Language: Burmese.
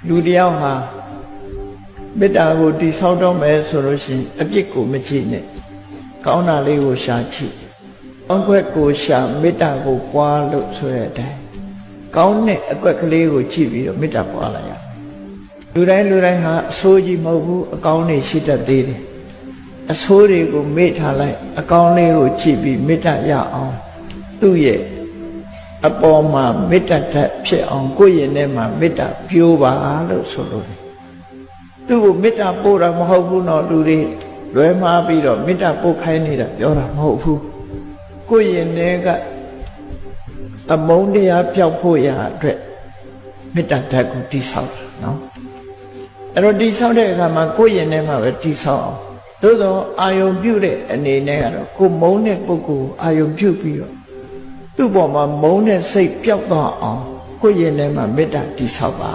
လူတယောက်ဟာမေတ္တာကိုတည်ဆောက်တော့မယ်ဆိုလို့ရှိရင်အပြစ်ကိုမကြည့်နဲ့ကောင်းတာလေးကိုရှာကြည့်ကောင်းခွက်ကိုရှာမေတ္တာကိုပွားလို့ဆိုတဲ့အတိုင်းကောင်းတဲ့အကွက်ကလေးကိုကြည့်ပြီးတော့မေတ္တာပွားလိုက်ရလူတိုင်းဟာအဆိုးကြီးမဟုတ်ဘူးအကောင်းတွေရှိတတ်သေးတယ်အဆိုးတွေကိုမေ့ထားလိုက်အကောင်းလေးကိုကြည့်ပြီးမေတ္တာရအောင်သူ့ရဲ့အပေါ်မှာမေတ္တာဓာတ်ဖြစ်အောင်ကိုယ့်ရင်ထဲမှာမေတ္တာပြိုးပါလို့ဆိုလို့သူ့ကိုမေတ္တာပို့တာမဟုတ်ဘူးနော်လူတွေလွဲမှားပြီးတော့မေတ္တာပို့ခိုင်းနေတာပြောတာမဟုတ်ဘူးကိုယ့်ရင်ထဲကအမုန်းတရားပျောက်ဖို့ရာအတွက်မေတ္တာဓာတ်ကိုတည်ဆောက်တာနော်အဲ့တော့တည်ဆောက်တဲ့အခါမှာကိုယ့်ရင်ထဲမှာပဲတည်ဆောက်အောင်သို့တော့အာယုံပြုတဲ့အနေနဲ့ကတော့ကိုမုန်းတဲ့ပုဂ္ဂိုလ်အာယုံပြုပြီးတော့သူ့ပေါ်မှာမုန်းတဲ့စိတ်ပျောက်သွားအောင်ကိုယ့်ရင်ထဲမှာမေတ္တာတည်ဆောက်ပါ